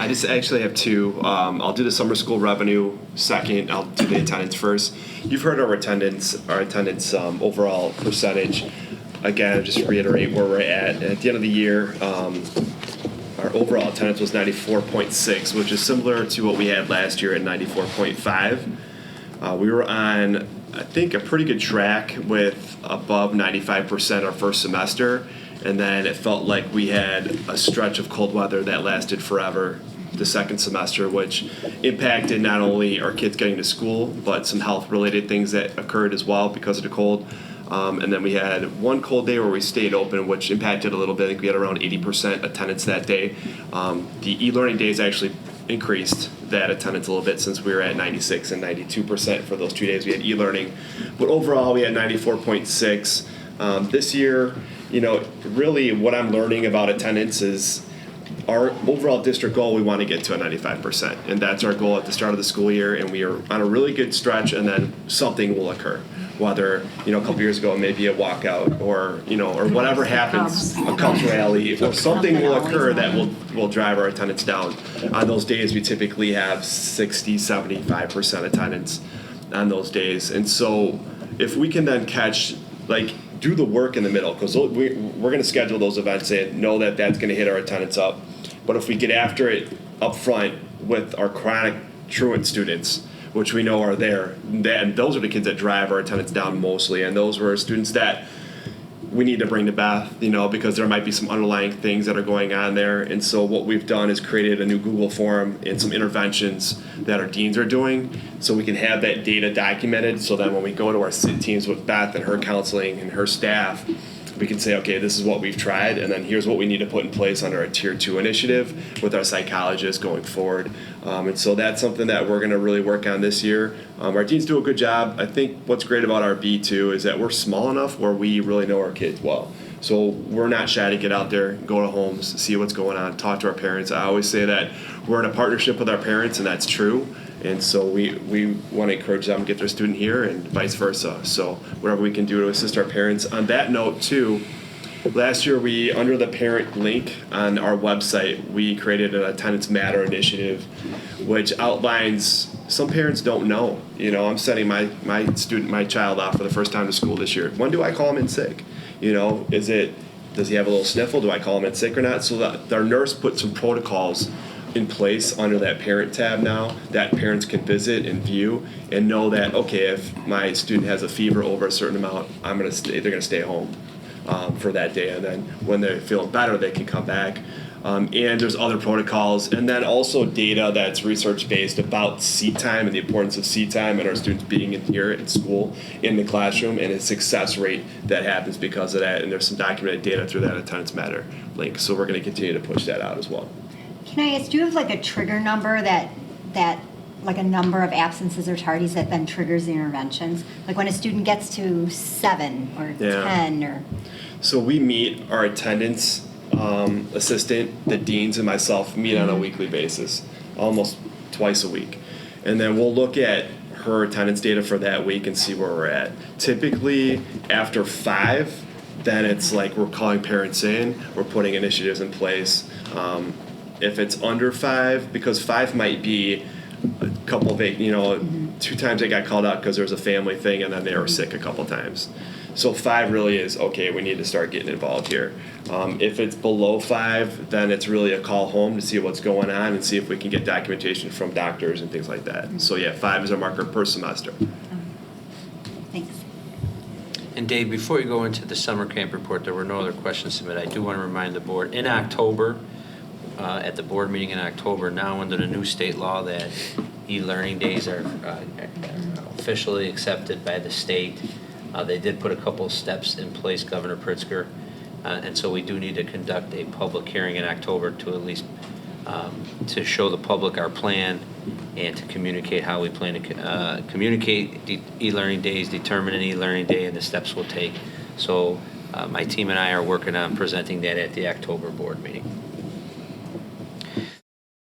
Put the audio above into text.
I just actually have two. I'll do the summer school revenue second. I'll do the attendance first. You've heard our attendance overall percentage. Again, just reiterate where we're at. At the end of the year, our overall attendance was 94.6, which is similar to what we had last year at 94.5. We were on, I think, a pretty good track with above 95% our first semester. And then it felt like we had a stretch of cold weather that lasted forever the second semester, which impacted not only our kids getting to school, but some health-related things that occurred as well because of the cold. And then we had one cold day where we stayed open, which impacted a little bit. I think we had around 80% attendance that day. The e-learning days actually increased that attendance a little bit since we were at 96 and 92% for those 2 days we had e-learning. But overall, we had 94.6. This year, really what I'm learning about attendance is our overall district goal, we want to get to a 95%. And that's our goal at the start of the school year. And we are on a really good stretch, and then something will occur. Whether, a couple years ago, maybe a walkout or whatever happens, a Cubs rally, or something will occur that will drive our attendance down. On those days, we typically have 60, 75% attendance on those days. And so if we can then catch, do the work in the middle, because we're going to schedule those events and know that that's going to hit our attendance up. But if we get after it up front with our chronic truant students, which we know are there, and those are the kids that drive our attendance down mostly, and those were students that we need to bring to Beth, because there might be some underlying things that are going on there. And so what we've done is created a new Google form and some interventions that our deans are doing, so we can have that data documented, so that when we go to our sit teams with Beth and her counseling and her staff, we can say, okay, this is what we've tried, and then here's what we need to put in place under a Tier 2 initiative with our psychologists going forward. And so that's something that we're going to really work on this year. Our deans do a good job. I think what's great about our B2 is that we're small enough where we really know our kids well. So we're not shy to get out there, go to homes, see what's going on, talk to our parents. I always say that we're in a partnership with our parents, and that's true. And so we want to encourage them to get their student here and vice versa. So whatever we can do to assist our parents. On that note, too, last year under the parent link on our website, we created an Attendance Matter initiative, which outlines, some parents don't know. I'm sending my child off for the first time to school this year. When do I call him in sick? Does he have a little sniffle? Do I call him in sick or not? So that our nurse put some protocols in place under that parent tab now that parents can visit and view and know that, okay, if my student has a fever over a certain amount, they're going to stay home for that day, and then when they're feeling better, they can come back. And there's other protocols, and then also data that's research-based about seat time and the importance of seat time and our students being in here in school, in the classroom, and a success rate that happens because of that. And there's some documented data through that Attendance Matter link, so we're going to continue to push that out as well. Can I ask, do you have a trigger number that a number of absences or tardies that then triggers the interventions? Like when a student gets to 7 or 10 or... So we meet our attendance assistant, the deans, and myself meet on a weekly basis, almost twice a week. And then we'll look at her attendance data for that week and see where we're at. Typically, after 5, then it's like we're calling parents in, we're putting initiatives in place. If it's under 5, because 5 might be a couple of, 2 times they got called out because there was a family thing and then they were sick a couple times. So 5 really is, okay, we need to start getting involved here. If it's below 5, then it's really a call home to see what's going on and see if we can get documentation from doctors and things like that. Mm-hmm. So 5 is our marker per semester. Thanks. And Dave, before you go into the summer camp report, there were no other questions submitted. I do want to remind the board, in October, at the board meeting in October, now under the new state law that e-learning days are officially accepted by the state, they did put a couple of steps in place, Governor Pritzker, and so we do need to conduct a public hearing in October to at least to show the public our plan and to communicate how we plan to communicate e-learning days, determine an e-learning day, and the steps we'll take. So my team and I are working on presenting that at the October board meeting.